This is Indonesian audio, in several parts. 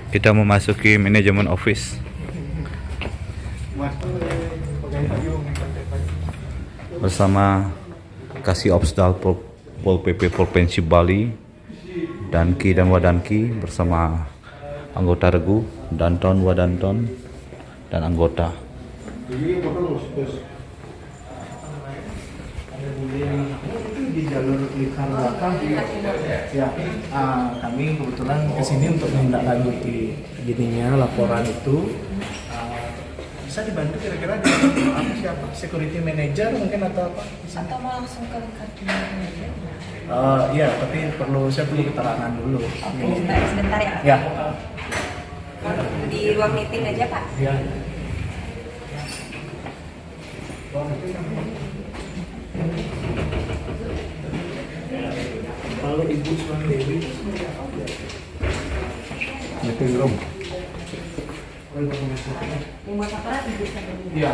Kita memasuki manajemen office bersama Kasih Opsdal Pol PP Provinsi Bali, Danki dan Wadanki bersama anggota Regu, Danton, Wadanton, dan anggota. Di jalur lingkar belakang ya, kami kebetulan kesini untuk menindaklanjuti gininya laporan itu. Bisa dibantu kira-kira di apa, siapa, security manager mungkin atau apa bisa? Atau mau langsung ke lingkar manager? Iya, tapi saya perlu keterangan dulu. Oke, sebentar ya. Ya. Di ruang meeting aja Pak. Ya. Kalau Ibu Suwan Dewi itu seperti apa? Meeting room. Yang buat apa? Iya.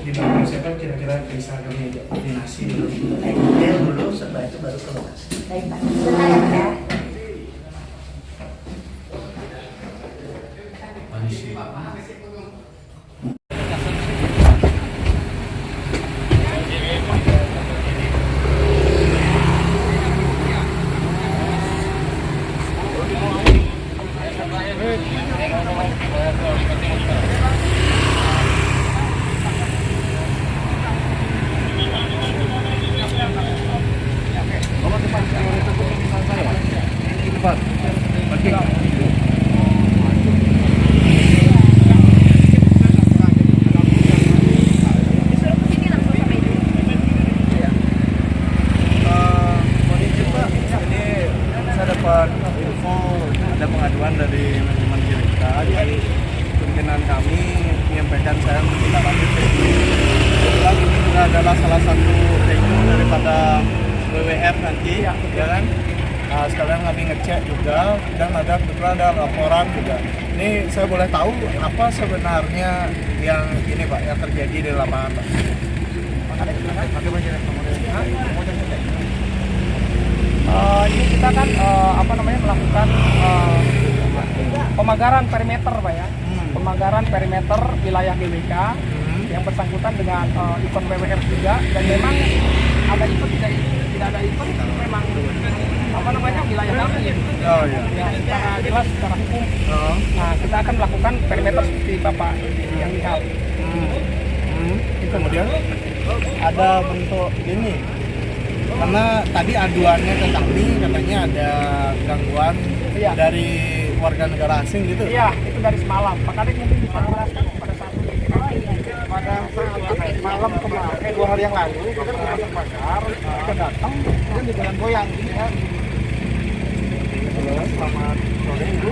Di belakang siapa kira-kira bisa kami ajak koordinasi dulu. Detail dulu, setelah itu baru ke lokasi. Baik Pak. Sebentar ya Pak ya. Info ada pengaduan dari manajemen GWK, jadi pimpinan kami menyampaikan saya untuk kita lanjut kebetulan ini juga adalah salah satu venue daripada WWF nanti ya kan. Sekalian kami ngecek juga dan ada kebetulan ada laporan juga. Ini saya boleh tahu apa sebenarnya yang ini Pak yang terjadi di lapangan Pak? Ini kita kan melakukan pemagaran perimeter Pak ya, pemagaran perimeter wilayah GWK yang bersangkutan dengan event WWF juga, dan memang ada event tidak ada event memang wilayah kami ya. Oh iya. Ya, secara jelas secara hukum. Nah, kita akan melakukan perimeter seperti Bapak yang lihat. Kemudian ada bentuk ini. Karena tadi aduannya ke kami katanya ada gangguan dari warga negara asing gitu. Iya, itu dari semalam. Pak Kadek mungkin bisa menjelaskan pada saat malam kemarin, 2 hari yang lalu kita sudah terbakar, kita datang dan di jalan goyang ini ya. Halo, selamat sore Ibu.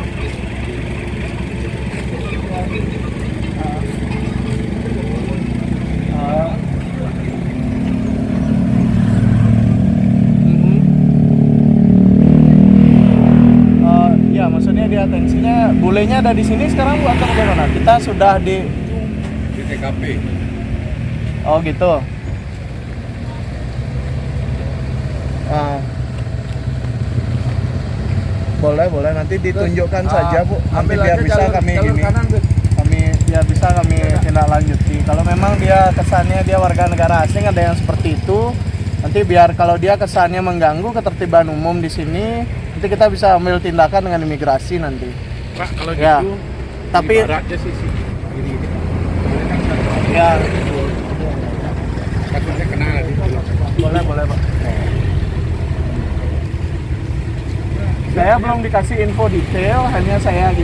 Ya, maksudnya dia tensinya bulenya ada di sini sekarang Bu atau bagaimana? Kita sudah di TKP. Oh gitu. Boleh nanti ditunjukkan saja Bu. Nanti biar bisa kami biar bisa kami tindak lanjuti. Kalau memang dia kesannya dia warga negara asing ada yang seperti itu, nanti biar kalau dia kesannya mengganggu ketertiban umum di sini, nanti kita bisa ambil tindakan dengan imigrasi nanti. Pak, kalau Ya. gitu, Tapi ibaratnya sih ini. ya Takutnya kena lagi. boleh Pak. Saya belum dikasih info detail, hanya saya hanya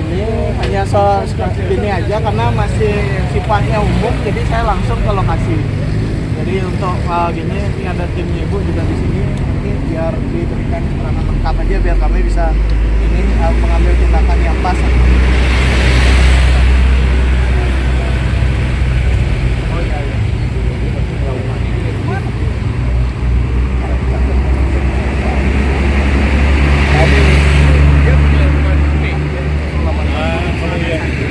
gini aja karena masih sifatnya umum, jadi saya langsung ke lokasi. Jadi untuk gini, ini ada timnya Ibu juga di sini, nanti biar diberikan keterangan lengkap aja biar kami bisa ini mengambil tindakan yang pas. Oh iya.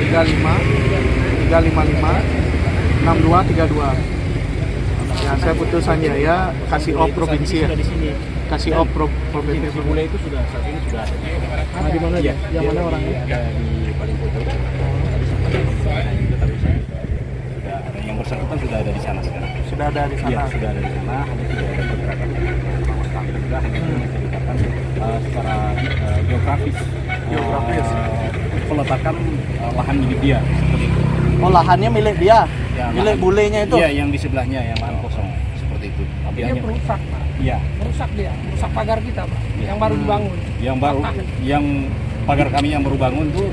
Tiga lima 6232. Ya, saya putusan Jaya kasih op provinsi ya. kasih op Pol PP. Si bule itu sudah saat ini sudah ada. Ada di mana? Iya. Yang mana orangnya? Ada di paling foto. Tadi sempat saya juga tapi saya sudah ada yang bersangkutan sudah ada di sana sekarang. Sudah ada di sana. Iya, sudah ada di sana, hanya tidak ada pergerakan kami juga hanya menceritakan secara geografis peletakan lahan milik dia seperti itu. Oh, lahannya milik dia, Ya, milik lahan- bulenya itu. Iya, yang di sebelahnya yang lahan kosong seperti itu. Tapi Dia hanya perusak, Pak. iya, Merusak dia, merusak pagar kita, Pak. Yang baru dibangun. yang baru yang pagar kami yang baru bangun tuh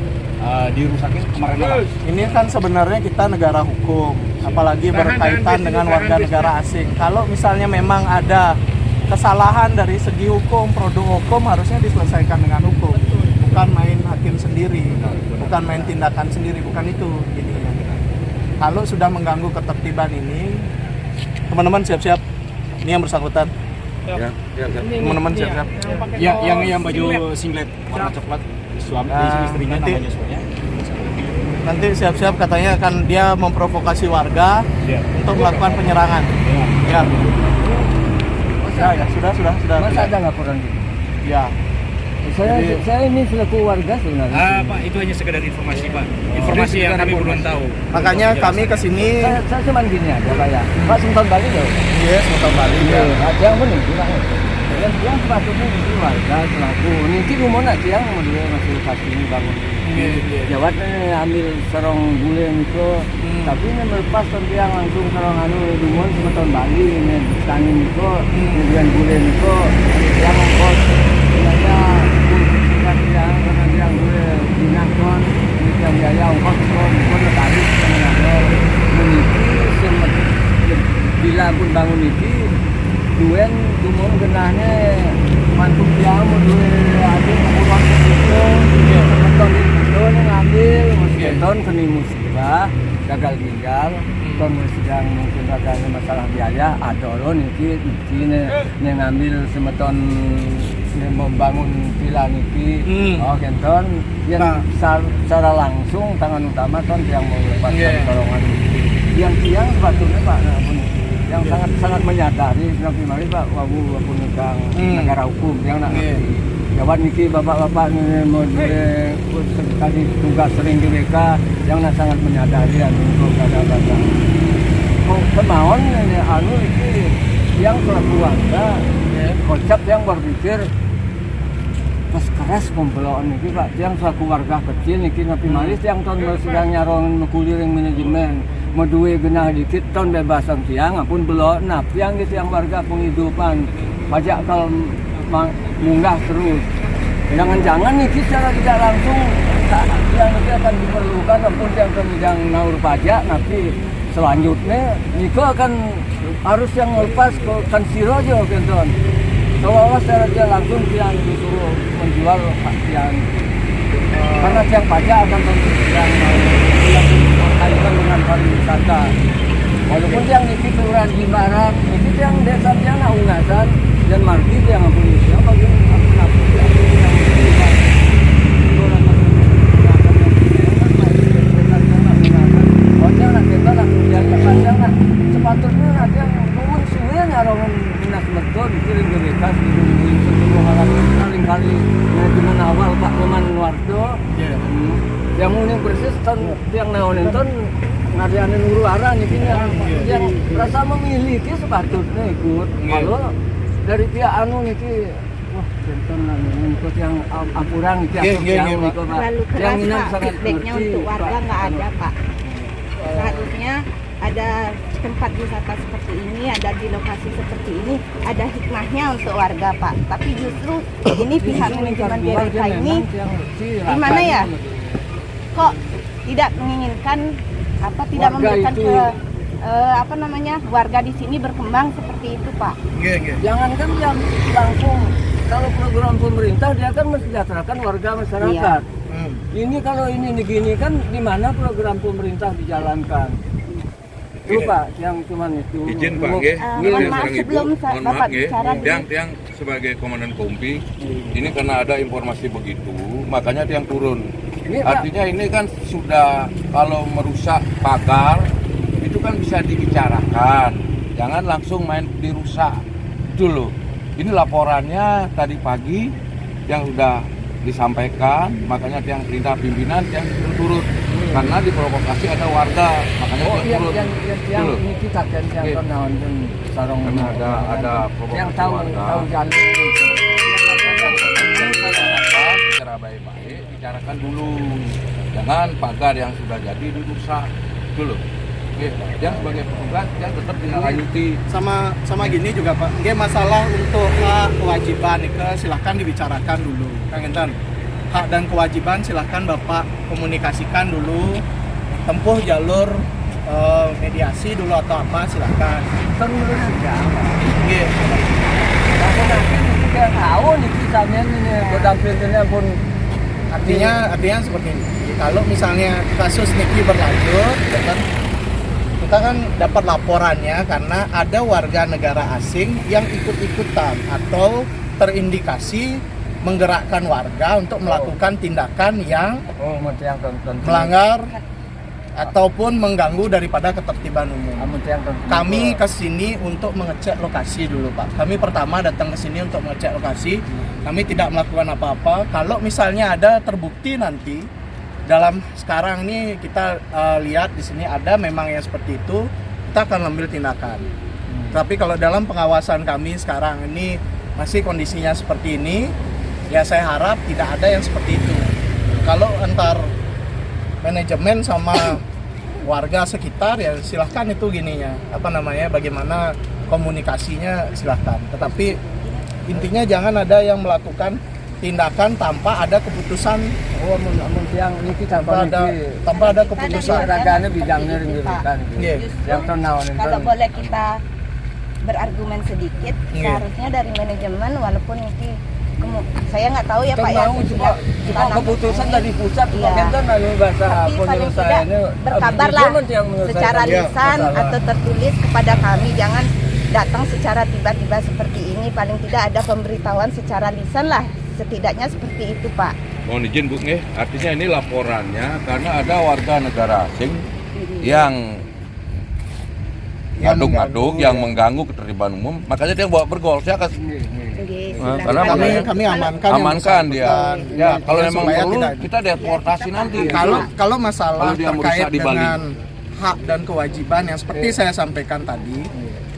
dirusakin kemarin malam. Ini kan sebenarnya kita negara hukum, apalagi berkaitan dengan warga negara asing. Kalau misalnya memang ada kesalahan dari segi hukum, produk hukum harusnya diselesaikan dengan hukum, bukan main hakim sendiri, bukan main tindakan sendiri, bukan itu ininya. Kalau sudah mengganggu ketertiban ini, teman-teman siap-siap. Ini yang bersangkutan. Ya, ya, ya. Teman-teman siap-siap. Ya, yang baju singlet warna coklat suami istrinya nanti- namanya soalnya. Nanti siap-siap katanya akan dia memprovokasi warga Iya. untuk melakukan penyerangan. Ya. Ya, ya, sudah. Masa ada laporan gitu? Ya. Saya ini selaku warga sebenarnya. Pak, itu hanya sekedar informasi, Pak. Informasi yang kami belum tahu. Makanya kami kesini, Saya cuma gini aja Pak ya. Pak Sultan Bali loh. yes, Kota Bali. Iya, Ya. ada yang benar bilang. Yang sepatutnya itu warga selaku. Nanti rumah nanti yang dia masih kasih ini bangun. Jawat ambil serong bule itu, tapi ini melepas yang langsung serong anu dumon semeton Bali ini tangin itu, kemudian bule itu yang ongkos biaya yang karena yang bule dinakon, yang biaya ongkos itu tadi mengenai meniti semet bila pun bangun itu duen dumon genahnya mantuk yang mau duwe ada pengurusan itu semeton itu ngambil musketon keni musibah gagal ginjal kon sedang mungkin ada masalah biaya ada lo niki ngambil semeton membangun villa niki oh kenton yang secara langsung tangan utama ton yang mau lepaskan tolongan yang sebetulnya Pak yang sangat menyadari nanti mari Pak wabu pemegang negara hukum yang nak jawab niki bapak-bapak ini mau tadi tugas sering di BK yang nak sangat menyadari untuk kata-kata kemauan ini anu ini yang keluarga konsep yang berpikir pas keras pembelaan niki Pak yang selaku warga kecil niki napi malis yang tahun sedang nyarong kuliring manajemen medue genah dikit ton bebasan siang apun belok nap yang gitu yang warga penghidupan pajak kalau munggah terus jangan-jangan nih secara tidak langsung yang itu akan diperlukan apun yang naur pajak nanti selanjutnya itu akan harus yang lepas ke kan siro aja kenton seolah secara tidak langsung yang disuruh menjual yang karena yang pajak akan yang kaitan dengan pariwisata walaupun yang di kelurahan Jimbaran itu yang desanya naungasan dan margi yang ampun yang bagi aku sepatutnya nanti yang nuwun suwe nyarongan dinas betul kirim ke bekas kali-kali dengan awal Pak Leman Wardo yang unik persis ton yang naonin ton ngadianin uruara nih yang rasa memiliki sepatutnya ikut kalau dari pihak anu nih wah benton untuk yang ampurang itu yang Terlalu keras Pak, feedbacknya untuk warga nggak ada Pak. Seharusnya ada tempat wisata seperti ini, ada di lokasi seperti ini, ada hikmahnya untuk warga Pak. Tapi justru ini pihak manajemen BRK ini gimana ya? Kok tidak menginginkan tidak memberikan ke warga di sini berkembang seperti itu Pak. Jangankan yang langsung kalau program pemerintah dia kan mensejahterakan warga masyarakat. Ini kalau ini begini kan di mana program pemerintah dijalankan? Itu Pak yang cuman itu. Izin Pak nggih. Mohon maaf sebelum Bapak bicara Tiang sebagai komandan Kompi, ini karena ada informasi begitu, makanya Tiang turun. Artinya ini kan sudah kalau merusak pagar itu kan bisa dibicarakan. Jangan langsung main dirusak. Itu loh. Ini laporannya tadi pagi yang sudah disampaikan, makanya tiang perintah pimpinan yang turun karena diprovokasi ada warga, makanya Oh, dia turun. yang Dulu. ini kita kan yang Oke. naon sarong Karena ada yang provokasi tahu warga. jalur itu. Secara baik-baik bicarakan dulu, jangan pagar yang sudah jadi dirusak dulu. Oke, yang sebagai petugas yang tetap ditindaklanjuti. Sama gini juga Pak, nggih masalah untuk hak kewajiban itu silahkan dibicarakan dulu, Kang Enten. Hak dan kewajiban silahkan Bapak komunikasikan dulu, tempuh jalur mediasi dulu atau apa silahkan. Terus juga. Nggih. Aku nanti juga tahu nih kita ini berdampingannya pun Artinya seperti ini. Kalau misalnya kasus Niki berlanjut, ya kan, kita kan dapat laporannya karena ada warga negara asing yang ikut-ikutan atau terindikasi menggerakkan warga untuk melakukan tindakan yang yang tonton. melanggar ataupun mengganggu daripada ketertiban umum. Kami ke sini untuk mengecek lokasi dulu Pak. Kami pertama datang ke sini untuk mengecek lokasi. Kami tidak melakukan apa-apa. Kalau misalnya ada terbukti nanti dalam sekarang ini kita lihat di sini ada memang yang seperti itu, kita akan ambil tindakan. Tapi kalau dalam pengawasan kami sekarang ini masih kondisinya seperti ini, ya saya harap tidak ada yang seperti itu. Kalau antar manajemen sama warga sekitar ya silahkan itu gininya bagaimana komunikasinya silahkan, tetapi intinya jangan ada yang melakukan tindakan tanpa ada keputusan, tanpa ada keputusan. Raganya bidangnya kan. Nggih. Yang tenang Kalau boleh kita berargumen sedikit, Iya. seharusnya dari manajemen walaupun ini saya nggak tahu ya Pak ya. Mau cuma keputusan dari pusat Iya. kan lalu bahasa Tapi paling penyelesaiannya tidak berkabarlah secara Iya, lisan masalah. atau tertulis kepada kami, jangan datang secara tiba-tiba seperti ini. Paling tidak ada pemberitahuan secara lisan lah, setidaknya seperti itu Pak. Mohon izin Bu nggih, artinya ini laporannya karena ada warga negara asing yang ngaduk-ngaduk, yang mengganggu ketertiban umum, makanya dia bawa bergol. Saya akan Nggih, Nah, silakan. karena kami amankan yang amankan dia. bersangkutan. Ya, kalau Ya, memang supaya perlu tidak- kita deportasi nanti. Kalau masalah Kalau dia terkait merusak di Bali. dengan hak dan kewajiban yang seperti saya sampaikan tadi,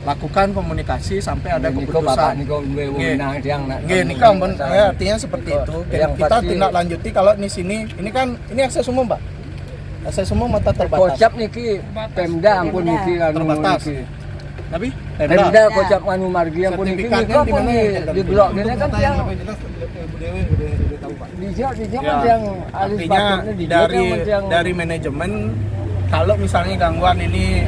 lakukan komunikasi sampai ada keputusan. Nggih, nikah ampun, artinya seperti itu. Yang Kita pasti- tindak lanjuti kalau di sini, ini akses umum, Pak. Akses umum mata terbatas. Kocap niki Pemda ampun niki Terbatas. niki. Tapi Pemda kocap anu margi ampun niki sertifikatnya niki di mana ya? di blok ini kan yang di kan yang alis artinya batunya di yang dari manajemen, kalau misalnya gangguan ini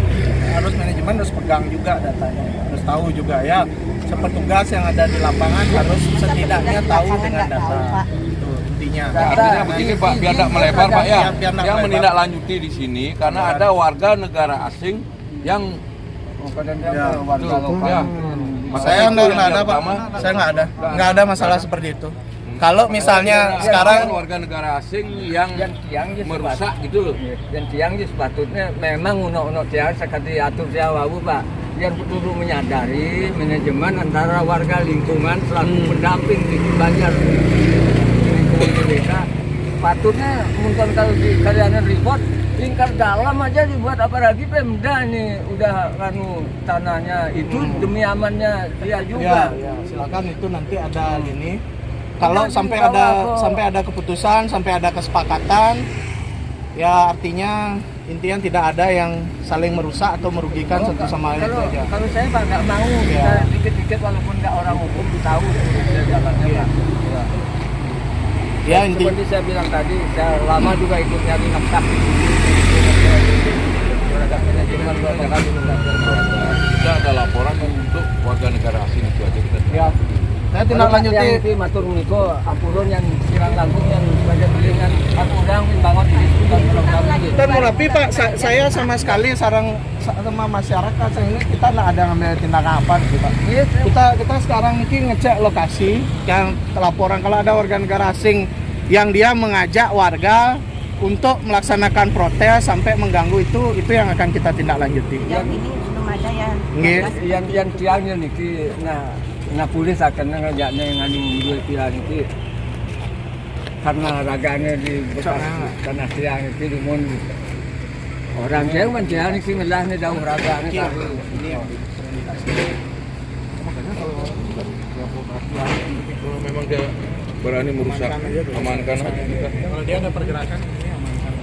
harus manajemen harus pegang juga datanya, harus tahu juga ya. Petugas yang ada di lapangan harus setidaknya tahu dengan Nggak tahu, data. Pak. Itu intinya. Ya, artinya begini Pak, biar tidak melebar Pak ya. Biar tidak Yang melebar. menindaklanjuti di sini karena ada warga negara asing yang Ya, warga betul, lokal. ya. Saya Makanya itu nggak ada, yang Pak. pertama. Saya nggak ada masalah seperti itu. Kalau misalnya Ada sekarang warga negara asing yang yang tiang je merusak gitu loh. yang tiang je sepatutnya memang uno tiang sekali atur saya wawu Pak, yang perlu menyadari manajemen antara warga lingkungan selaku pendamping di Banjar lingkungan mereka patutnya mungkin kalau di kalian report lingkar dalam aja dibuat, apalagi Pemda nih udah kanu tanahnya itu demi amannya dia juga. ya, silakan itu nanti ada gini. Kalau sampai ada keputusan, sampai ada kesepakatan, ya artinya intinya tidak ada yang saling merusak atau merugikan satu sama lain itu aja. Kalau saya Pak nggak mau kita Ya. dikit-dikit walaupun nggak orang hukum tahu jalannya Pak. Ya intinya Seperti saya bilang tadi, saya lama juga ikut nyari nafkah di sini. Tidak ada laporan untuk warga negara asing itu aja kita. ya. Saya tindak lanjuti. Yang di matur niko ampurun yang sirang langkung yang banyak dengan aku udang bangun di situ dan kami. Dan murapi Pak, saya sama sekali sarang sama masyarakat saya ini kita nggak ada ngambil tindakan apa gitu Pak. Kita sekarang ini ngecek lokasi yang laporan kalau ada warga negara asing yang dia mengajak warga untuk melaksanakan protes sampai mengganggu itu yang akan kita tindak lanjuti. Yang ini belum ada ya. Nggih. Yang tiangnya niki, nah na pulis akan ngajaknya nganu dua pilihan itu karena raganya di bekas tanah siang itu dimun orang saya mencari sih ngelahnya jauh raganya Ini yang Kalau memang dia berani merusak, amankan aja kita. Kalau dia ada pergerakan ini amankan.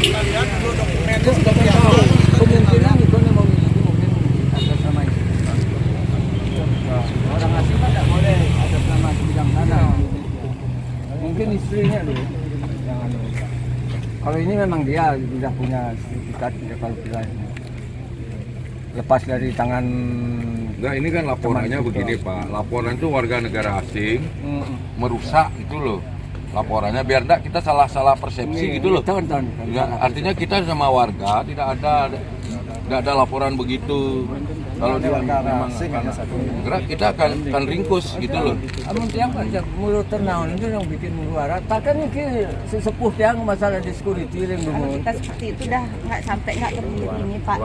Kita lihat dulu dokumennya seperti apa. kemungkinan itu memiliki mungkin atas nama itu. Orang asing kan tidak boleh atas nama sebidang tanah. Mungkin istrinya dulu. Jangan. Kalau ini memang dia sudah punya sertifikat kalau tidak lepas dari tangan. Enggak, ini kan laporannya begini Pak. Laporan itu warga negara asing merusak itu loh. Laporannya biar enggak kita salah persepsi gitu loh. Ya, artinya kita sama warga tidak ada laporan begitu. Kalau dia memang gerak kita akan ringkus gitu loh. Amun tiang kan mulut ternaun itu yang bikin muara. Takkan ini sesepuh tiang masalah di security yang Kalau dulu. kita seperti itu dah nggak sampai nggak terlihat ini Pak.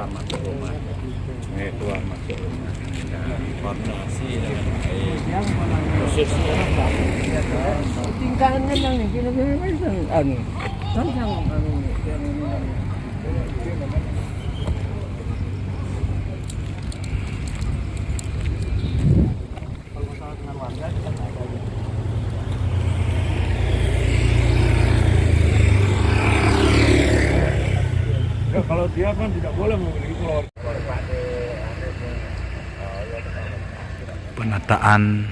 Tingkahannya yang ini anu kan yang anu yang Ya, kalau dia kan tidak boleh memiliki keluarga. Penataan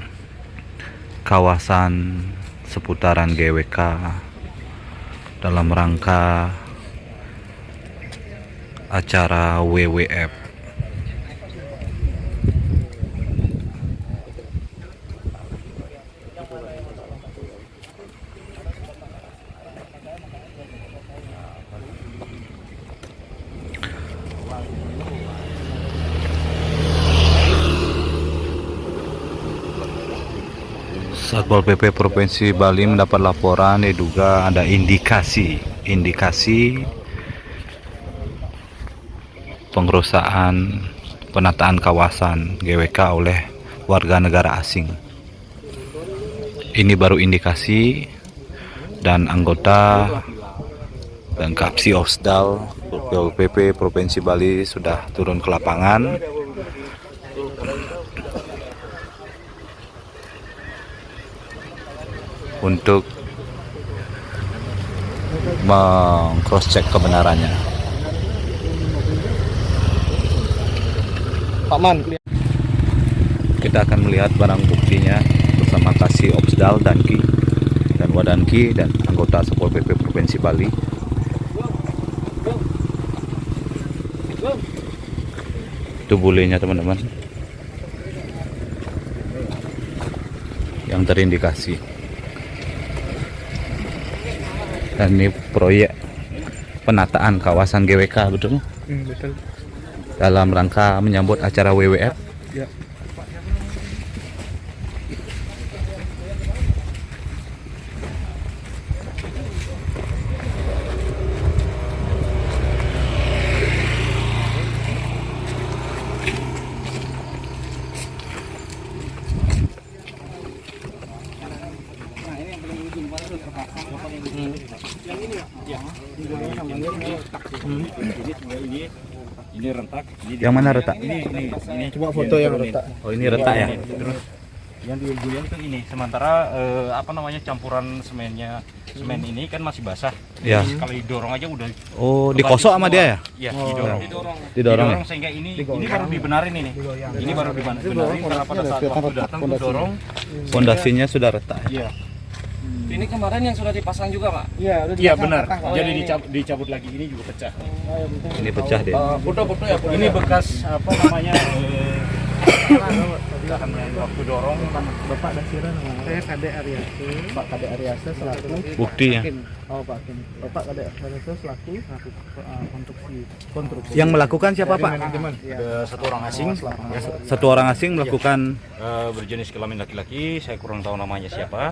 kawasan seputaran GWK dalam rangka acara WWF. Satpol PP Provinsi Bali mendapat laporan diduga ada indikasi pengerusakan penataan kawasan GWK oleh warga negara asing. Ini baru indikasi dan anggota dan Kapsi Osdal PP Provinsi Bali sudah turun ke lapangan untuk meng-cross check kebenarannya. Pak Man. Kita akan melihat barang buktinya bersama Kasih Opsdal Danki dan Wadanki dan anggota Satpol PP Provinsi Bali. Itu bulenya teman-teman yang terindikasi. Dan ini proyek penataan kawasan GWK, betul? Betul. Dalam rangka menyambut acara WWF. Ya. Ini retak. Yang mana retak? Ini Coba foto yang retak. Oh, ini retak ya? Terus yang diguling tuh ini. Sementara campuran semen ini kan masih basah. Ya. Jadi kalau didorong aja udah. Oh, dikosok sama dia ya? Iya, didorong. Didorong ya? Sehingga ini baru dibenarin ini. Ini baru dibenarin karena pada saat waktu datang tuh dorong. Pondasinya sudah retak. Iya. Ini kemarin yang sudah dipasang juga, Pak? Iya benar. Jadi dicabut lagi ini juga pecah. Ini pecah dia. Foto-foto ya. Ini bekas waktu dorong Bapak Dasira namanya. Saya Kade Aryase, Pak Kade Aryase selaku Bukti ya. Oh Pak Kim. Bapak Kade Aryase selaku konstruksi. Yang melakukan siapa Pak? Manajemen. Ada satu orang asing, Satu orang asing melakukan berjenis kelamin laki-laki. Saya kurang tahu namanya siapa.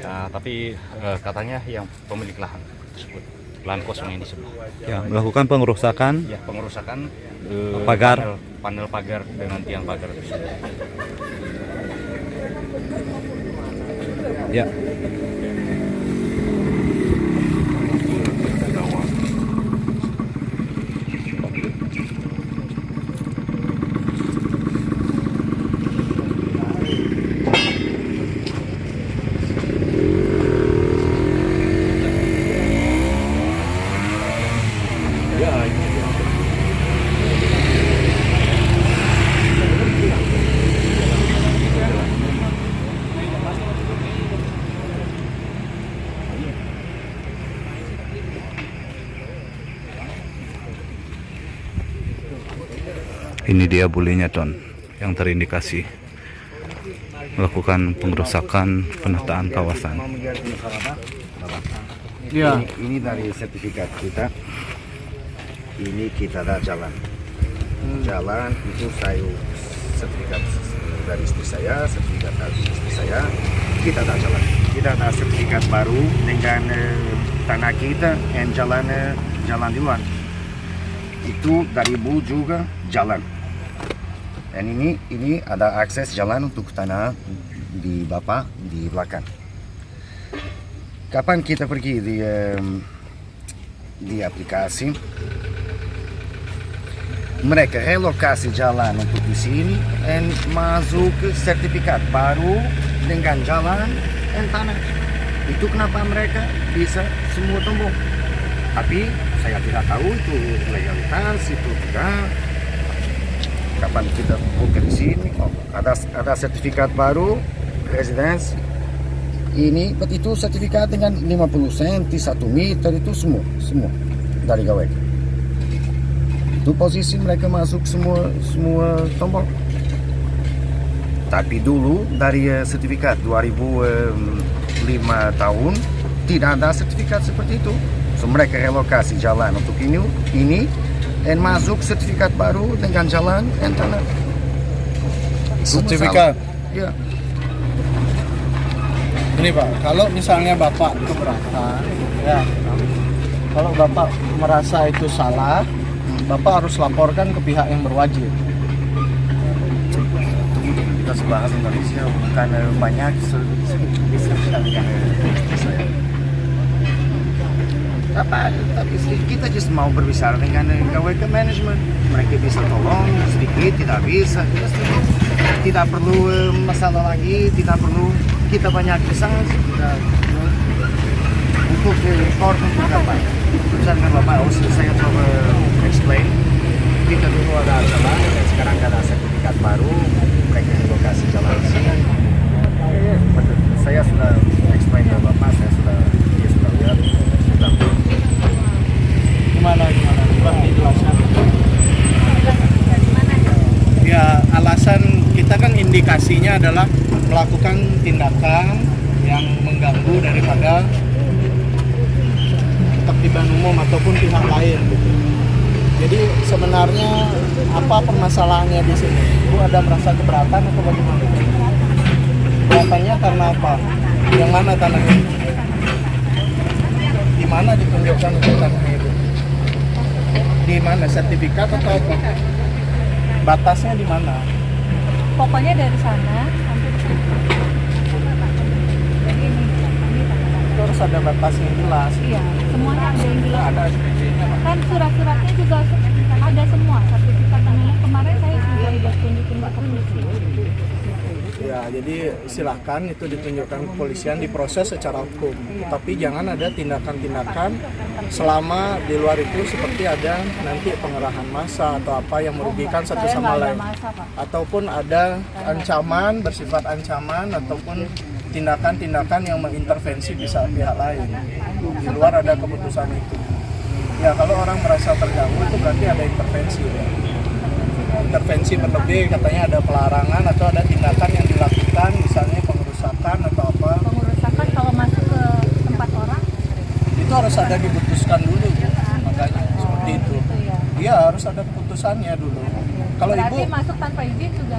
Nah, tapi katanya yang pemilik lahan tersebut, lahan kosong yang di sebelah. ya melakukan pengerusakan Ya, pengerusakan Pagar. panel pagar dengan tiang pagar tersebut. ya. Ini dia bulenya Ton yang terindikasi melakukan pengerusakan penataan kawasan. Ya. Ini dari sertifikat kita. Ini kita ada jalan. Jalan itu saya sertifikat dari istri saya, sertifikat dari istri saya. Kita ada jalan. Kita ada sertifikat baru dengan tanah kita dan jalan di luar. Itu dari Bu juga jalan. Dan ini ada akses jalan untuk tanah di Bapak di belakang. Kapan kita pergi di aplikasi, mereka relokasi jalan untuk di sini dan masuk ke sertifikat baru dengan jalan dan tanah. Itu kenapa mereka bisa semua tumbuh. Tapi saya tidak tahu itu legalitas, itu tidak. Kapan kita buka di sini, ada sertifikat baru, residence. Ini itu sertifikat dengan 50 cm, 1 meter itu semua dari Gawek. Itu posisi mereka masuk semua tombol. Tapi dulu dari sertifikat 2005 tahun tidak ada sertifikat seperti itu. So mereka relokasi jalan untuk ini dan masuk sertifikat baru dengan jalan dan tanah. Sertifikat. Ya. Ini Pak, kalau misalnya Bapak keberatan, ya, kalau Bapak merasa itu salah, Bapak harus laporkan ke pihak yang berwajib. Kita sebahasa Indonesia bukan banyak tapi kita just mau berbicara dengan KWK manajemen. Mereka bisa tolong sedikit, tidak bisa. Tidak perlu masalah lagi, tidak perlu kita banyak kesal. Untuk report untuk apa? Misalnya Bapak, saya coba explain. Kita dulu ada jalan, dan sekarang ada sertifikat baru. Mereka di lokasi jalan sini. Saya sudah explain ke Bapak, dia sudah lihat. Gimana? Bang, dijelaskan. Ya, alasan kita kan indikasinya adalah melakukan tindakan yang mengganggu daripada ketertiban umum ataupun pihak lain gitu. Jadi sebenarnya apa permasalahannya di sini? Bu ada merasa keberatan atau bagaimana? Keberatannya karena apa? Yang mana tanahnya? Di mana ditunjukkan untuk tanahnya itu? Di mana, sertifikat atau apa? Batasnya di mana? Pokoknya dari sana sampai ke sana. Jadi ini Terus ada batasnya jelas. iya, semuanya ada yang jelas. Ada SPJ-nya, Pak. Kan surat-suratnya juga ada semua, sertifikat tanahnya. Kemarin saya juga udah tunjukin ke polisi. Ya, jadi silahkan itu ditunjukkan kepolisian, diproses secara hukum. Tapi jangan ada tindakan-tindakan selama di luar itu seperti ada nanti pengerahan massa atau apa yang merugikan satu Saya sama nggak ada lain. masa, Pak. Ataupun ada ancaman, bersifat ancaman ataupun tindakan-tindakan yang mengintervensi bisa pihak lain. Di luar ada keputusan itu. Ya, kalau orang merasa terganggu itu berarti ada intervensi. Ya. intervensi berlebih, katanya ada pelarangan atau ada tindakan yang dilakukan, misalnya pengerusakan atau apa. Pengerusakan kalau masuk ke tempat orang Itu harus ada diputuskan dulu, makanya seperti itu. gitu ya. Iya, harus ada putusannya dulu. Kalau Berarti ibu masuk tanpa izin juga.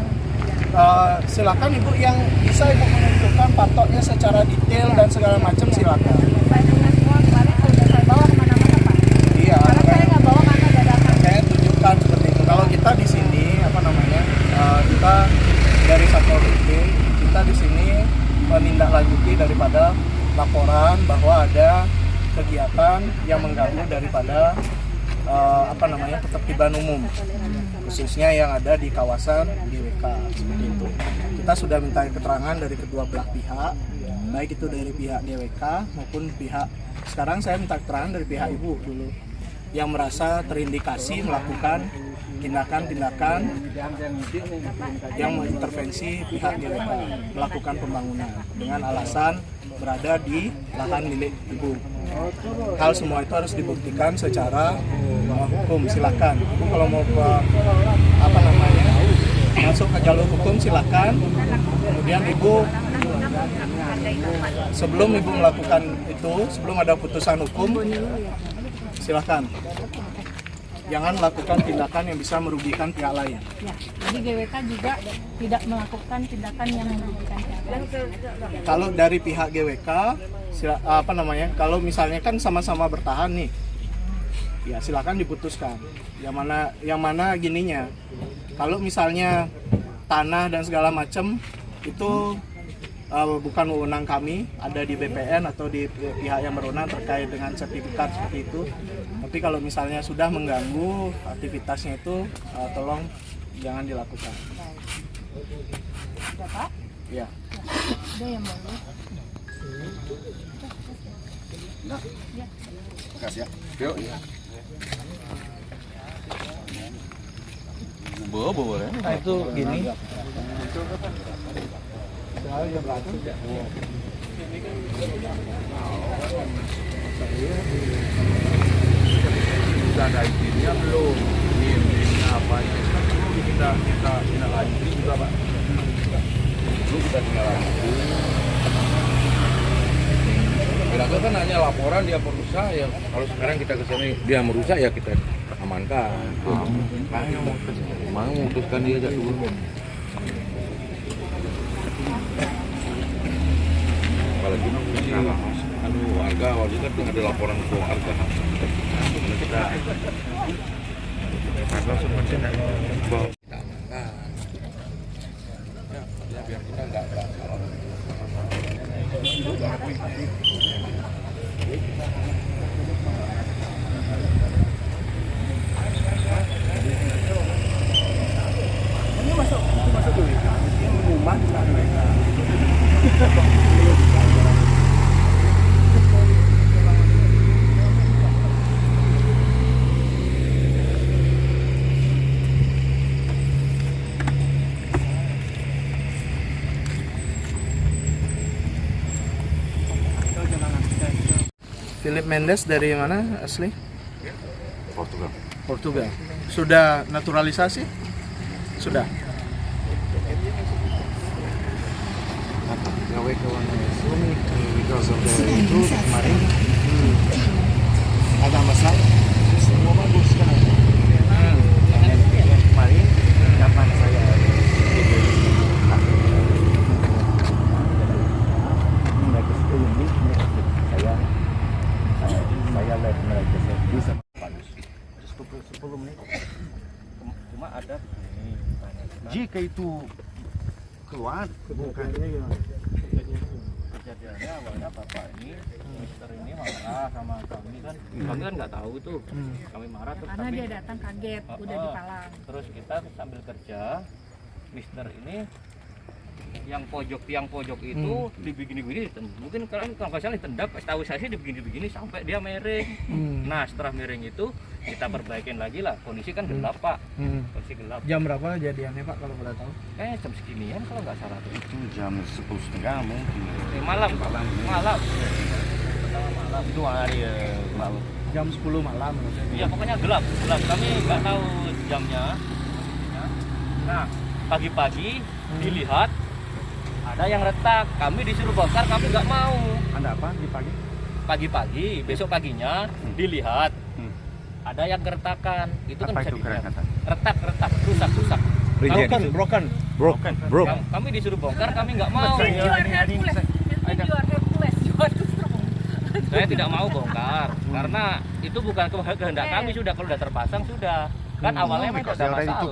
silakan ibu yang bisa ibu menentukan patoknya secara detail dan segala macam silakan. Saya dengar semua kemarin sudah saya bawa kemana-mana Pak. Iya. Karena saya nggak bawa karena dadakan. Saya tunjukkan seperti itu. Kalau kita di sini apa namanya, kita dari Satpol PP, kita di sini menindaklanjuti daripada laporan bahwa ada kegiatan yang mengganggu daripada apa namanya, ketertiban umum, khususnya yang ada di kawasan GWK seperti itu. Kita sudah minta keterangan dari kedua belah pihak, baik itu dari pihak GWK maupun pihak, sekarang saya minta keterangan dari pihak ibu dulu yang merasa terindikasi melakukan tindakan-tindakan yang mengintervensi pihak GWK melakukan pembangunan dengan alasan berada di lahan milik ibu. Hal semua itu harus dibuktikan secara hukum. Silakan ibu kalau mau apa namanya, masuk ke jalur hukum silakan. Kemudian ibu sebelum ibu melakukan itu, sebelum ada putusan hukum, silakan jangan melakukan tindakan yang bisa merugikan pihak lain. Ya, jadi GWK juga tidak melakukan tindakan yang merugikan pihak lain. Kalau dari pihak GWK, apa namanya? Kalau misalnya kan sama-sama bertahan nih, ya silakan diputuskan. Yang mana gininya? Kalau misalnya tanah dan segala macam itu bukan wewenang kami, ada di BPN atau di pihak yang berwenang terkait dengan sertifikat seperti itu. Tapi kalau misalnya sudah mengganggu aktivitasnya itu, tolong jangan dilakukan. Sudah Pak? Ya. Ada yang boleh. Makasih ya. Yuk. Nah, itu gini. Sudah ada izinnya belum? Izinnya apa? Kan perlu kita tindak lanjuti juga Pak. Perlu kita tindak lanjuti. Kira-kira kan hanya laporan dia merusak ya. Kalau sekarang kita kesini dia merusak ya kita amankan. Mau memutuskan dia aja dulu. Apalagi warga waktu itu kan ada laporan ke warga. Kita langsung kita amankan. Ya, biar kita nggak salah. Ini masuk dulu. Rumah Philip Mendes dari mana asli? Portugal. Portugal. Sudah naturalisasi? Sudah. Gawe kawan suami because of the itu kemarin agak masalah. Semua bagus kan. Kemarin kapan saya mereka sepuluh menit saya live mereka bisa bagus 10 menit cuma ada jika itu keluar bukan Kejadiannya awalnya bapak ini, Mister ini marah sama kami kan nggak tahu tuh, kami marah terus Karena kami, dia datang kaget, udah dipalang. terus kita sambil kerja, Mister ini yang pojok itu dibegini-begini, mungkin kalian kalau nggak salah ditendang, tahu saya sih dibegini-begini sampai dia miring. Nah setelah miring itu kita perbaikin lagi lah, kondisi kan gelap Pak, kondisi gelap. Jam berapa kejadiannya Pak kalau boleh tahu? Jam seginian kalau nggak salah tuh. itu jam 10.30 mungkin Malam malam itu hari lalu Jam 10 malam. iya pokoknya gelap, kami nggak tahu jamnya. Nah, pagi-pagi dilihat ada yang retak, kami disuruh bongkar, kami nggak mau. Ada apa di pagi? Pagi-pagi, besok paginya dilihat ada yang gertakan, itu kan bisa dilihat. Retak, rusak. Broken. Kami disuruh bongkar, kami nggak mau. Saya tidak mau bongkar karena itu bukan kehendak kami, sudah kalau sudah terpasang sudah. Kan awalnya memang ada masalah.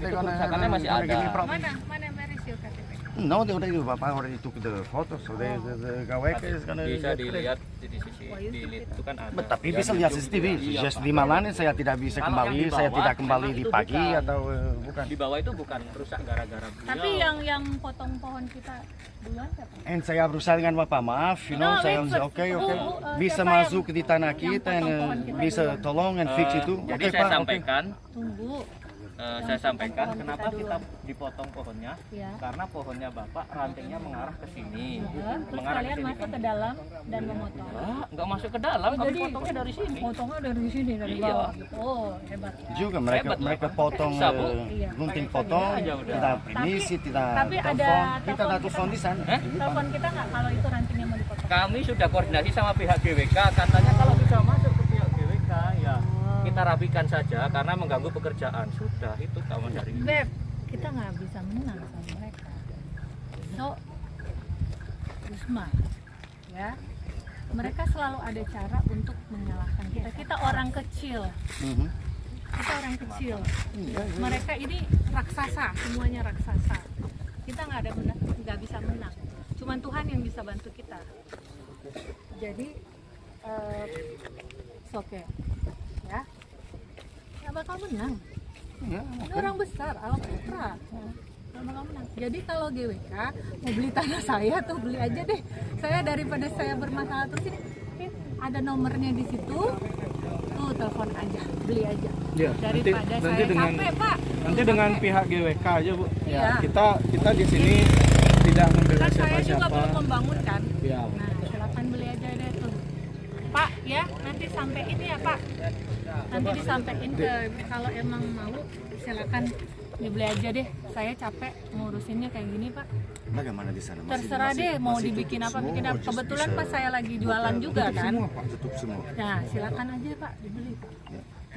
Kerusakannya masih ada. Mana Mary your KTP? No, they already took the photos, so the Gaweka is gonna. Bisa dilihat di sisi itu kan ada. Tapi bisa lihat CCTV. Just di malam saya tidak bisa kembali, saya tidak kembali di pagi atau bukan. Di bawah itu bukan rusak gara-gara beliau. Tapi yang potong pohon kita duluan siapa? And saya berusaha dengan Bapak, maaf, saya oke, bisa masuk di tanah kita, bisa tolong and fix itu. Jadi Oke, saya Pak, sampaikan. Tunggu. Saya sampaikan kenapa kita dipotong pohonnya, Ya. karena pohonnya Bapak rantingnya mengarah ke sini, Terus mengarah ke kalian sini. masuk ke dalam dan memotong. Nggak masuk ke dalam, kami jadi potongnya dari sini. Potongnya dari sini, dari Iya. bawah. Oh, hebat. juga Hebat, mereka Bapak. potong Bisa, Bu. Iya. gunting potong, Iya, udah. kita permisi, tidak tapi ada telepon, kita telepon ada telepon di sana. Telepon kita nggak kalau itu rantingnya mau dipotong? Kami sudah koordinasi sama pihak GWK, katanya kalau bisa masuk ke pihak GWK ya kita rapikan saja karena mengganggu pekerjaan. Sudah itu kawan dari Beb, kita nggak bisa menang sama mereka. So, Risma, ya, mereka selalu ada cara untuk menyalahkan kita. Kita orang kecil. Kita orang kecil. Mereka ini raksasa, semuanya raksasa. Kita nggak bisa menang. Cuman Tuhan yang bisa bantu kita. Jadi, oke, ya, nggak bakal menang. Ini orang besar, Alam Putra. Nggak bakal menang. Jadi kalau GWK mau beli tanah saya tuh beli aja deh. Saya daripada saya bermasalah terus ini ada nomornya di situ. Tuh telepon aja, beli aja. Ya, Daripada saya capek, Pak. Nanti dengan pihak GWK aja, Bu. Iya. Kita di sini tidak membela Kan saya juga siapa-siapa. belum membangun kan. Iya. Nah, silakan beli aja deh tuh. Pak, ya, nanti sampein ya, Pak. Nanti disampaikan ke kalau emang mau silakan dibeli aja deh. Saya capek ngurusinnya kayak gini, Pak. Bagaimana di sana? Terserah deh mau dibikin apa bikin apa. Kebetulan pas saya lagi jualan juga kan. Tutup semua. Nah, silakan aja Pak dibeli, Pak.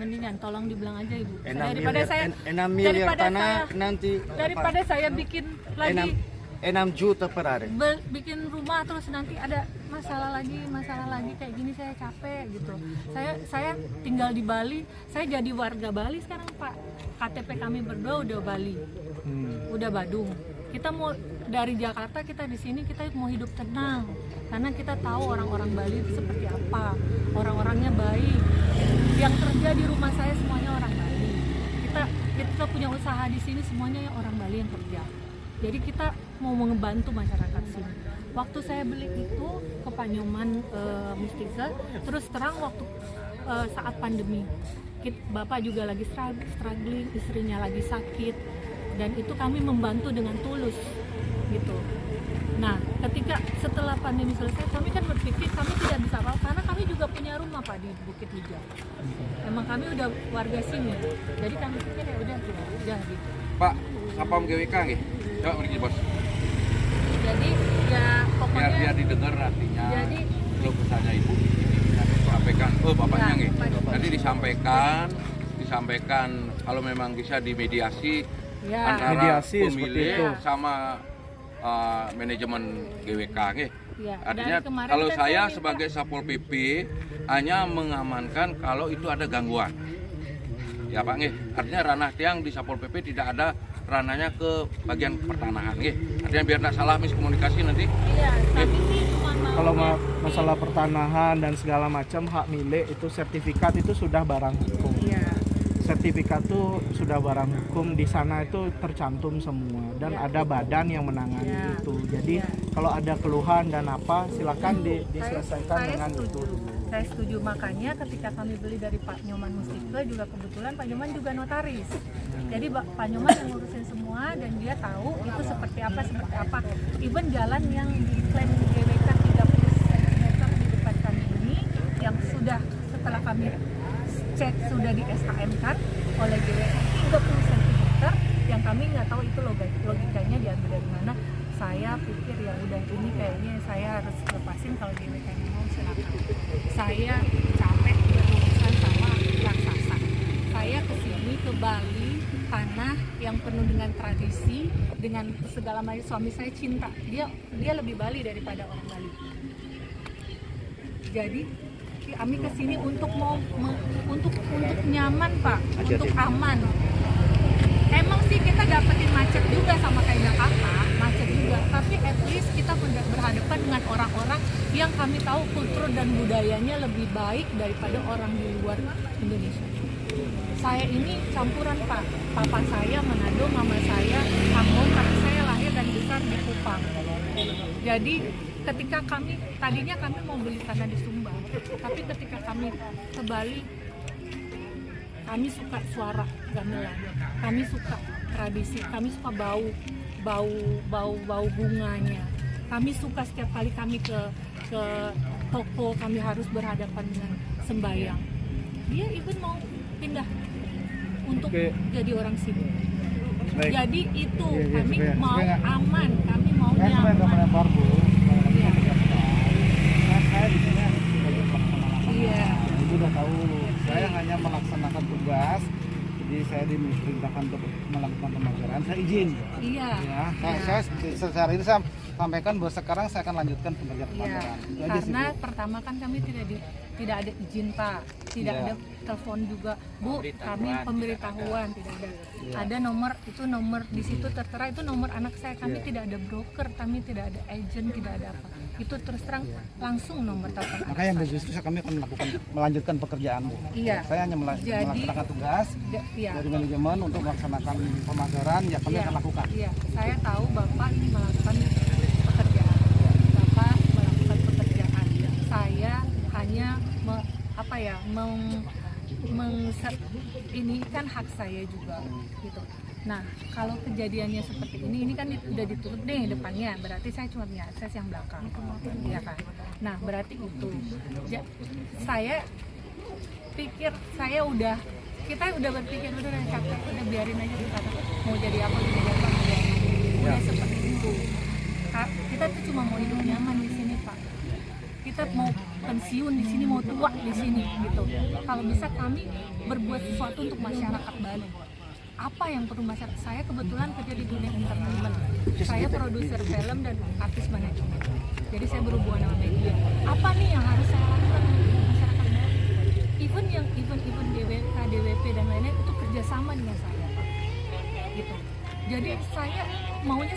Mendingan tolong dibilang aja Ibu. 6 miliar tanah nanti daripada saya bikin lagi 6 juta per hari. bikin rumah terus nanti ada masalah lagi kayak gini, saya capek gitu. Saya tinggal di Bali, saya jadi warga Bali sekarang Pak. KTP kami berdua udah Bali, udah Badung. Kita mau dari Jakarta, kita di sini kita mau hidup tenang karena kita tahu orang-orang Bali itu seperti apa, orang-orangnya baik. Yang kerja di rumah saya semuanya orang Bali. Kita punya usaha di sini semuanya orang Bali yang kerja. Jadi kita mau membantu masyarakat sini. Waktu saya beli itu ke Panyoman Mustika, terus terang waktu saat pandemi, Bapak juga lagi struggling, istrinya lagi sakit, dan itu kami membantu dengan tulus, gitu. Nah, ketika setelah pandemi selesai, kami kan berpikir kami tidak bisa apa-apa, karena kami juga punya rumah Pak di Bukit Hijau. Emang kami udah warga sini, jadi kami pikir ya udah gitu. Pak, Sapam GWK nggih? Coba pergi bos. Jadi ya pokoknya Biar didengar artinya. Jadi kalau pesannya ibu sampaikan, bapaknya Ya, nggih. Pak. Nanti disampaikan kalau memang bisa dimediasi ya, antara Mediasi seperti pemilik itu. sama manajemen GWK nggih. ya. Artinya Dari kemarin kalau kan saya minta- sebagai Satpol PP hanya mengamankan kalau itu ada gangguan. Ya Pak nggih. Artinya ranah tiang di Satpol PP tidak ada ranahnya ke bagian pertanahan nggih. Artinya biar tidak salah miskomunikasi nanti. Iya, tapi sih cuma mau Kalau masalah pertanahan dan segala macam hak milik itu sertifikat itu sudah barang hukum. Iya. Sertifikat itu sudah barang hukum, di sana itu tercantum semua dan ada badan yang menangani Ya. itu. Jadi Ya. kalau ada keluhan dan apa silakan diselesaikan Saya dengan setuju. itu. Saya setuju, makanya ketika kami beli dari Pak Nyoman Mustika juga kebetulan Pak Nyoman juga notaris. Jadi Pak Nyoman yang ngurusin semua dan dia tahu itu seperti apa. Even jalan yang diklaim GWK 30 cm di depan kami ini yang sudah setelah kami cek sudah di SKM kan oleh GWK 30 cm Kami nggak tahu itu logikanya diambil dari mana. Saya pikir ya udah ini kayaknya saya harus lepasin, kalau GWK mau silakan. Saya capek berurusan sama raksasa. Saya kesini ke Bali, tanah yang penuh dengan tradisi, dengan segala macam. Suami saya cinta, dia lebih Bali daripada orang Bali. Jadi kami kesini untuk untuk nyaman Pak, untuk aman. Emang sih kita dapetin macet juga sama kayak Jakarta, macet juga. Tapi at least kita berhadapan dengan orang-orang yang kami tahu kultur dan budayanya lebih baik daripada orang di luar Indonesia. Saya ini campuran Pak, papa saya Manado, mama saya Ambon, tapi saya lahir dan besar di Kupang. Jadi ketika tadinya kami mau beli tanah di Sumba, tapi ketika kami ke Bali, kami suka suara gamelan, kami suka tradisi, kami suka bau bunganya, kami suka setiap kali kami ke toko kami harus berhadapan dengan sembayang. Dia even mau pindah untuk jadi orang sini. Jadi itu kami mau aman, kami mau nyaman. Saya di sini sebagai pelaksana. Iya. Ibu udah tahu, saya hanya melaksanakan tugas. Jadi saya diperintahkan untuk melakukan pemagaran, saya izin. Iya. Ya, saya secara ini saya sampaikan bahwa sekarang saya akan lanjutkan pekerjaan pemagaran. Iya. Karena pertama kan kami tidak ada izin Pak, tidak ada telepon juga, Bu, kami pemberitahuan tidak ada. Ada nomor di situ tertera itu nomor anak saya, kami tidak ada broker, kami tidak ada agent, tidak ada apa. Itu terus terang langsung nomor telepon. Makanya yang justru kami akan melanjutkan pekerjaan, Bu. Iya. Saya hanya melaksanakan tugas dari manajemen untuk melaksanakan pemagaran, ya kami akan lakukan. Iya, saya tahu Bapak melakukan pekerjaan. Bapak melakukan pekerjaan. Saya hanya ini kan hak saya juga gitu. Nah, kalau kejadiannya seperti ini kan udah ditutup nih depannya, berarti saya cuma punya akses yang belakang, ya kan? Nah, berarti itu saya pikir kita udah berpikir udah capek, udah biarin aja kita mau jadi apa udah seperti itu. Kita tuh cuma mau hidup nyaman di sini Pak. Kita mau pensiun di sini, mau tua di sini gitu. Kalau bisa kami berbuat sesuatu untuk masyarakat Bali. Apa yang perlu masyarakat? Saya kebetulan kerja di dunia entertainment. Saya produser film dan artis manajemen. Jadi saya berhubungan sama media. Apa nih yang harus saya lakukan untuk masyarakat Bali? Even GWK, DWP dan lainnya itu kerjasama dengan saya, Pak. Gitu. Jadi saya maunya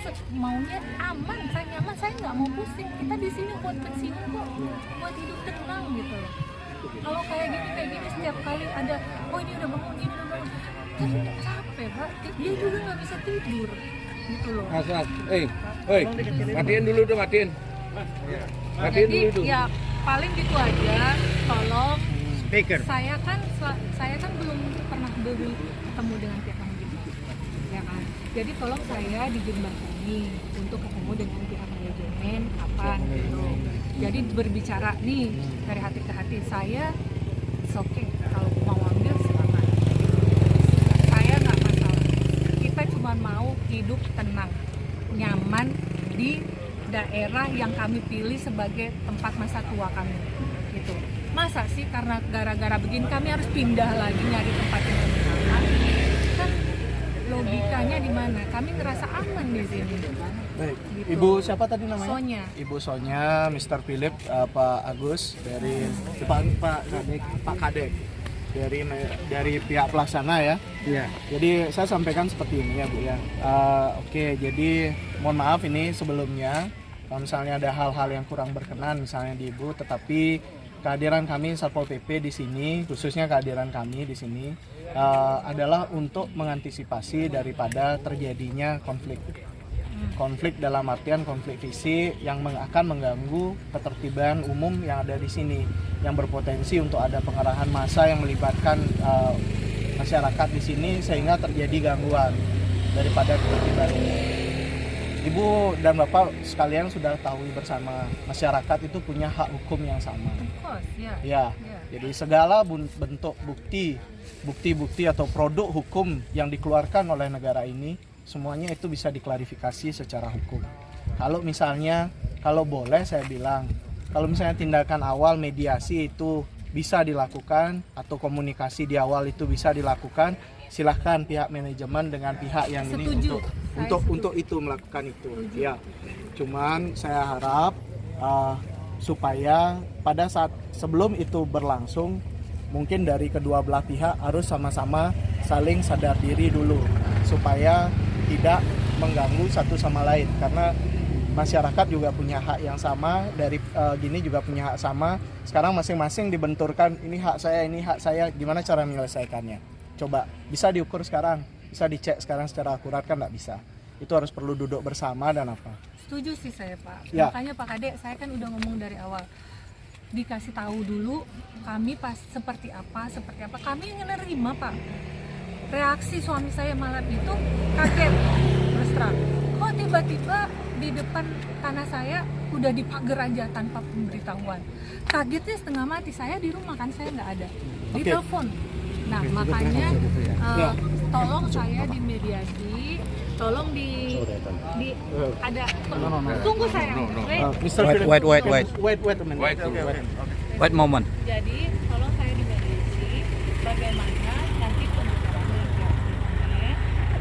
aman, saya nyaman, saya nggak mau pusing. Kita di sini buat pensiun kok, buat hidup tenang gitu loh. Kalau kayak gini setiap kali ada, ini udah bangun, kan capek Pak. Dia juga nggak bisa tidur, gitu loh. Matiin dulu tuh, matiin. Matiin Jadi dulu tuh. ya paling gitu aja. Tolong. Speaker. Saya kan belum pernah ketemu dengan pihak manajemen, ya kan. Jadi tolong saya dijembatani untuk ketemu dengan pihak manajemen kapan gitu. Jadi berbicara nih dari hati ke hati. Saya oke kalau mau ambil silakan. Saya nggak masalah. Kita cuma mau hidup tenang, nyaman di daerah yang kami pilih sebagai tempat masa tua kami. Gitu. Masa sih karena gara-gara begini kami harus pindah lagi nyari tempat yang lebih aman? Kan logikanya di mana? Kami ngerasa aman di sini. Baik. Gitu. Ibu siapa tadi namanya? Sonya. Ibu Sonya, Mr. Philip, Pak Agus dari Pak Kadek dari pihak pelaksana ya. Iya. Jadi saya sampaikan seperti ini ya Bu ya. Oke, jadi mohon maaf ini sebelumnya kalau misalnya ada hal-hal yang kurang berkenan misalnya di Ibu, tetapi kehadiran kami Satpol PP di sini, khususnya kehadiran kami di sini adalah untuk mengantisipasi daripada terjadinya konflik dalam artian konflik fisik yang akan mengganggu ketertiban umum yang ada di sini, yang berpotensi untuk ada pengerahan massa yang melibatkan masyarakat di sini sehingga terjadi gangguan daripada ketertiban umum. Ibu dan Bapak sekalian sudah tahu bersama, masyarakat itu punya hak hukum yang sama. Ya. Jadi segala bentuk bukti atau produk hukum yang dikeluarkan oleh negara ini semuanya itu bisa diklarifikasi secara hukum. Kalau misalnya, kalau boleh saya bilang, kalau misalnya tindakan awal mediasi itu bisa dilakukan atau komunikasi di awal itu bisa dilakukan, silahkan pihak manajemen dengan pihak yang ini untuk itu melakukan itu. Ya, cuman saya harap supaya pada saat sebelum itu berlangsung, mungkin dari kedua belah pihak harus sama-sama saling sadar diri dulu supaya tidak mengganggu satu sama lain, karena masyarakat juga punya hak yang sama, dari gini juga punya hak sama. Sekarang masing-masing dibenturkan, ini hak saya, gimana cara menyelesaikannya? Coba, bisa diukur sekarang, bisa dicek sekarang secara akurat kan nggak bisa. Itu harus perlu duduk bersama dan apa. Setuju sih saya Pak. Ya. Makanya Pak Kadek, saya kan udah ngomong dari awal. Dikasih tahu dulu kami pas seperti apa. Kami menerima Pak. Reaksi suami saya malam itu kaget, terus terang. Kok tiba-tiba di depan tanah saya udah dipagar aja tanpa pemberitahuan. Kagetnya setengah mati, saya di rumah kan, saya nggak ada. Di telepon. Nah makanya tolong saya di mediasi, tolong di ada tunggu saya. Wait moment. Jadi tolong saya di mediasi bagaimana nanti pembicaraan mediasinya,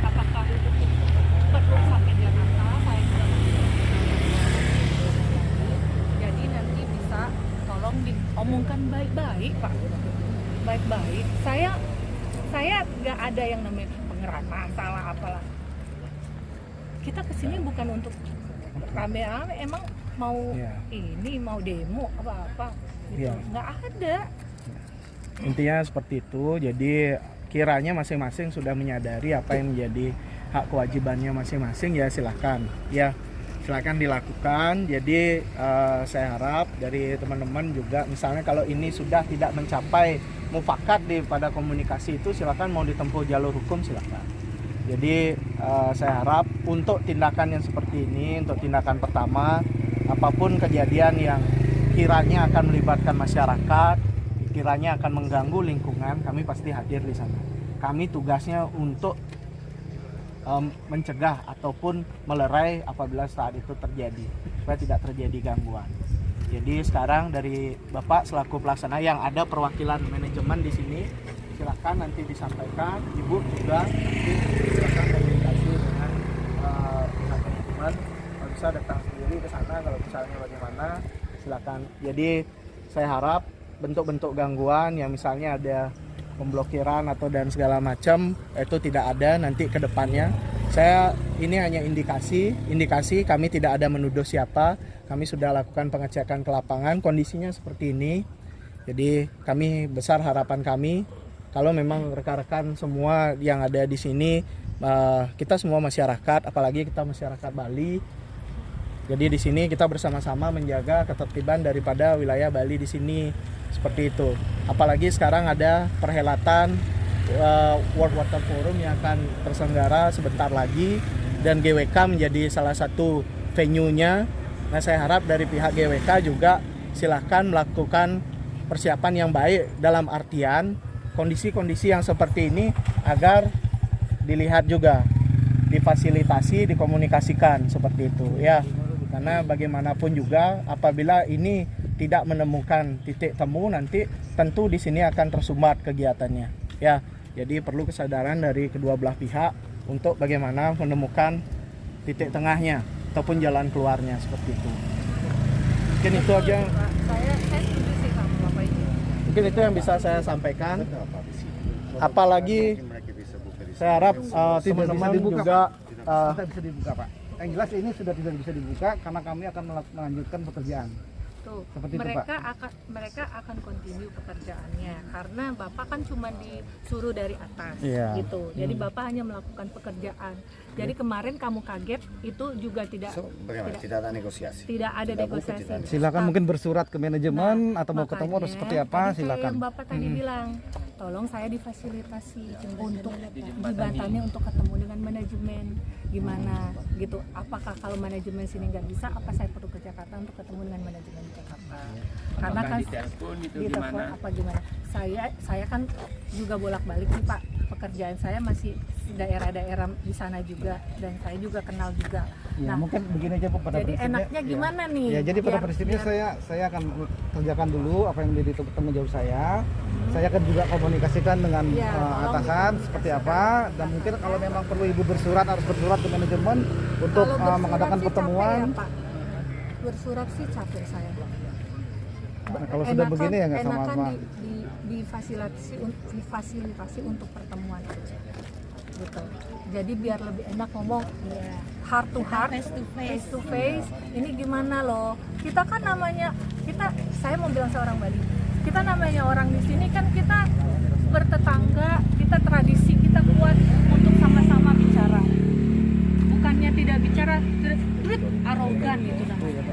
apakah itu perlu sampai Jakarta, saya juga jadi nanti bisa tolong diomongkan baik-baik Pak, baik-baik. Saya nggak ada yang namanya pengerahan masalah apalah. Kita kesini bukan untuk rame-rame, emang mau ini mau demo apa-apa gitu. Nggak ada. Intinya seperti itu. Jadi kiranya masing-masing sudah menyadari apa yang menjadi hak kewajibannya masing-masing, ya silahkan dilakukan. Jadi saya harap dari teman-teman juga, misalnya kalau ini sudah tidak mencapai mufakat pada komunikasi itu, silahkan mau ditempuh jalur hukum silahkan. Jadi saya harap untuk tindakan yang seperti ini, untuk tindakan pertama, apapun kejadian yang kiranya akan melibatkan masyarakat, kiranya akan mengganggu lingkungan, kami pasti hadir di sana. Kami tugasnya untuk mencegah ataupun melerai apabila saat itu terjadi, supaya tidak terjadi gangguan. Jadi sekarang dari Bapak selaku pelaksana yang ada perwakilan manajemen di sini, silakan nanti disampaikan. Ibu juga nanti silakan komunikasi dengan pihak manajemen. Kalau bisa datang sendiri ke sana, kalau misalnya bagaimana silakan. Jadi saya harap bentuk-bentuk gangguan yang misalnya ada pemblokiran atau dan segala macam itu tidak ada nanti ke depannya. Ini hanya indikasi, kami tidak ada menuduh siapa. Kami sudah lakukan pengecekan ke lapangan, kondisinya seperti ini. Jadi kami besar harapan kami kalau memang rekan-rekan semua yang ada di sini, kita semua masyarakat, apalagi kita masyarakat Bali. Jadi di sini kita bersama-sama menjaga ketertiban daripada wilayah Bali di sini, seperti itu. Apalagi sekarang ada perhelatan World Water Forum yang akan terselenggara sebentar lagi, dan GWK menjadi salah satu venue-nya. Nah, saya harap dari pihak GWK juga silahkan melakukan persiapan yang baik dalam artian kondisi-kondisi yang seperti ini agar dilihat juga, difasilitasi, dikomunikasikan seperti itu ya. Karena bagaimanapun juga apabila ini tidak menemukan titik temu, nanti tentu di sini akan tersumbat kegiatannya ya. Jadi perlu kesadaran dari kedua belah pihak untuk bagaimana menemukan titik tengahnya ataupun jalan keluarnya, seperti itu. Mungkin itu aja. Saya setuju sih sama Bapak itu. Mungkin itu yang bisa saya sampaikan. Apalagi saya harap teman-teman juga tidak bisa dibuka Pak. Yang jelas ini sudah tidak bisa dibuka karena kami akan melanjutkan pekerjaan. Tuh, Seperti itu, mereka akan continue pekerjaannya karena Bapak kan cuma disuruh dari atas gitu. Jadi Bapak hanya melakukan pekerjaan. Jadi kemarin kamu kaget itu juga tidak ada negosiasi. Tidak ada negosiasi. Silakan mungkin bersurat ke manajemen atau mau ketemu atau seperti apa, silakan. Yang Bapak tadi bilang, tolong saya difasilitasi untuk jibatannya untuk ketemu dengan manajemen gimana gitu. Apakah kalau manajemen sini nggak bisa, apa saya perlu ke Jakarta untuk ketemu dengan manajemen di Jakarta? Karena kan di telepon apa gimana? Saya kan juga bolak-balik nih Pak, pekerjaan saya masih daerah-daerah di sana juga, dan saya juga kenal juga. Ya, mungkin begini aja Bu, pada jadi prinsipnya. enaknya gimana nih? Ya, jadi pada Biar- prinsipnya saya akan kerjakan dulu apa yang menjadi tanggung jawab saya. Saya akan juga komunikasikan dengan atasan seperti apa, dan mungkin kalau memang perlu Ibu harus bersurat ke manajemen untuk Kalau bersurat mengadakan sih pertemuan. capek ya, Pak. Bersurat sih capek saya. Nah, kalau sudah begini ya nggak enakan sama-sama. difasilitasi untuk pertemuan aja. Gitu. Jadi biar lebih enak ngomong heart to heart, face to face. Ini gimana loh? Kita kan namanya saya mau bilang seorang Bali. Kita namanya orang di sini kan kita bertetangga, kita tradisi, kita kuat untuk sama-sama bicara. Bukannya tidak bicara, arogan gitu namanya.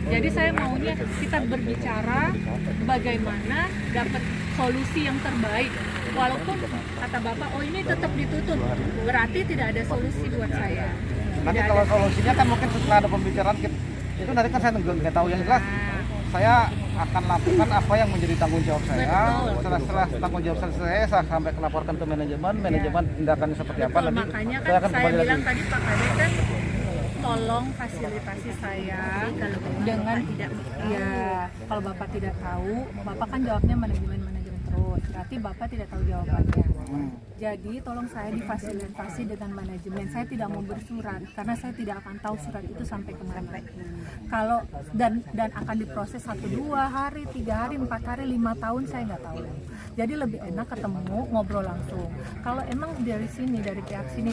Jadi saya maunya kita berbicara bagaimana dapat solusi yang terbaik. Walaupun kata Bapak, oh ini tetap ditutup, berarti tidak ada solusi buat saya. Nanti kalau solusinya kan mungkin setelah ada pembicaraan itu nanti kan saya nggak tahu yang jelas. Saya akan lakukan apa yang menjadi tanggung jawab saya. Setelah tanggung jawab saya sampai melaporkan ke manajemen tindakannya seperti apa. Betul, makanya kan saya bilang tadi Pak Kades kan tolong fasilitasi saya dengan kalau Bapak tidak tahu, Bapak kan jawabnya manajemen terus, berarti Bapak tidak tahu jawabannya. Jadi tolong saya difasilitasi dengan manajemen. Saya tidak mau bersurat karena saya tidak akan tahu surat itu sampai kemana. Kalau dan akan diproses 1, 2 hari, 3 hari, 4 hari, 5 tahun saya nggak tahu. Jadi lebih enak ketemu, ngobrol langsung. Kalau emang dari pihak sini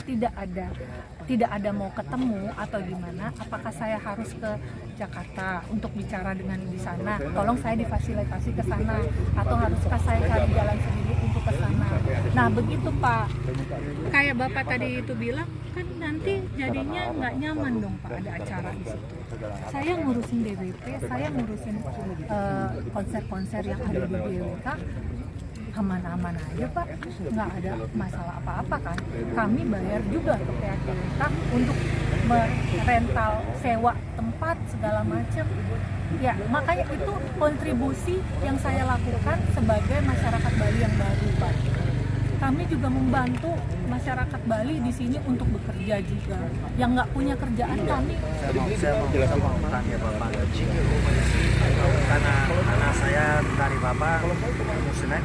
tidak ada mau ketemu atau gimana, apakah saya harus ke Jakarta untuk bicara dengan di sana? Tolong saya difasilitasi ke sana, atau haruskah saya cari jalan sendiri untuk ke sana? Nah begitu Pak, kayak Bapak tadi itu bilang kan nanti jadinya nggak nyaman dong Pak ada acara di situ. Saya ngurusin DWP, saya ngurusin konser-konser yang ada di DWK. Aman-aman aja Pak, nggak ada masalah apa-apa kan. Kami bayar juga ke pihak DWK untuk merental sewa tempat segala macam. Ya makanya itu kontribusi yang saya lakukan sebagai masyarakat Bali yang baru Pak. Kami juga membantu masyarakat Bali di sini untuk bekerja juga. Yang nggak punya kerjaan kami. Saya mau tanya Bapak, jika rumah ini karena anak saya dari Bapak musnah.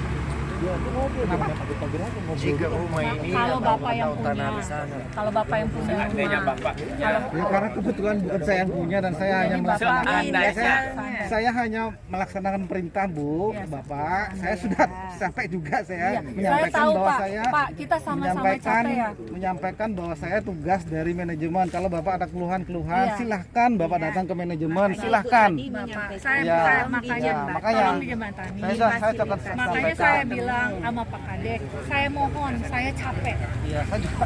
Jika rumah ini kalau Bapak yang atau punya, tanah di sana. kalau Bapak yang punya rumah, Ya, karena kebetulan bukan saya yang punya dan saya hanya melaksanakan. Saya hanya melaksanakan perintah Bu, Bapak. Saya sudah sampai juga saya menyampaikan tahu, bahwa Pak. saya Pak, kita sama-sama capek ya. menyampaikan bahwa saya tugas dari manajemen. Kalau Bapak ada keluhan-keluhan, silahkan Bapak datang ke manajemen, silahkan. Bapak, saya makanya tolong dijembatani. Makanya saya bilang sama Pak Kadek, saya mohon, saya capek.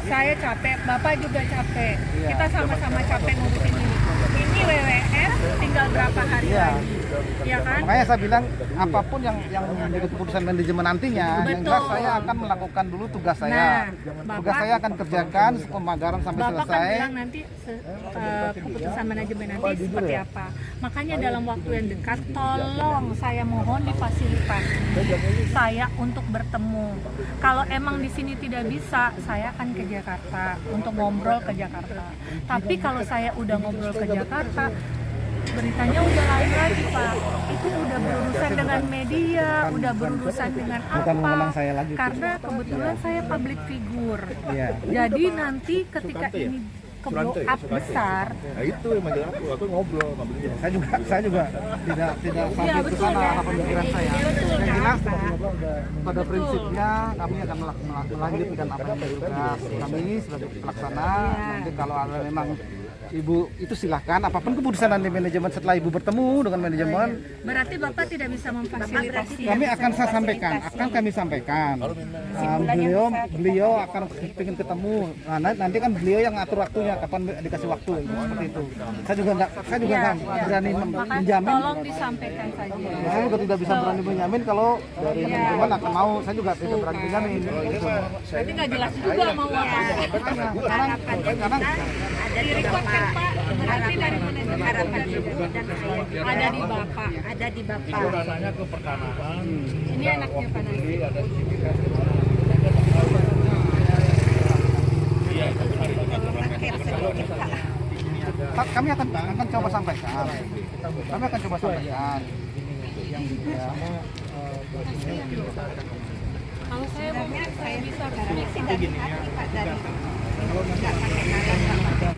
Saya capek, Bapak juga capek. Kita sama-sama capek ngurusin ini. Ini WWF tinggal berapa hari lagi, ya kan? Makanya saya bilang apapun yang menjadi keputusan manajemen nantinya, yang jelas saya akan melakukan dulu tugas saya. Tugas saya akan kerjakan pemagaran sampai Bapak selesai. kan bilang nanti keputusan manajemen nanti seperti apa. Makanya dalam waktu yang dekat, tolong saya mohon difasilitasi saya untuk bertemu. Kalau emang di sini tidak bisa, saya akan ke Jakarta untuk ngobrol ke Jakarta. Tapi kalau saya udah ngobrol ke Jakarta, beritanya udah lain lagi Pak. Itu udah berurusan dengan media, udah berurusan dengan Bukan apa? wewenang saya lagi. Karena kebetulan saya public figure. Jadi nanti ketika ini blow up besar. Nah itu yang manggil aku ngobrol sama beliau. Saya juga tidak sampai ke sana arah pemikiran saya. Yang jelas pada prinsipnya kami akan melanjutkan apa yang tugas kami sebagai pelaksana. Nanti kalau ada memang Ibu itu silahkan apapun keputusan dari manajemen setelah Ibu bertemu dengan manajemen. Berarti Bapak tidak bisa memfasilitasi. Kami akan kami sampaikan. Beliau akan ingin ketemu. Nah, nanti kan beliau yang ngatur waktunya kapan dikasih waktu seperti itu. Saya juga nggak berani menjamin. Tolong disampaikan saja. Saya juga tidak bisa berani menjamin kalau dari manajemen akan mau. Saya juga tidak berani menjamin. Gitu. Berarti nggak jelas juga mau apa. Karena Di record kan Pak, berarti dari manajemen ada di Bapak. Ada di Bapak. Rasanya ke pertanahan. Ini anaknya Pak Nasi. Ada Kami akan coba sampaikan. Yang Kalau saya mau saya bisa Ini sih dari hati Pak, dari nggak pakai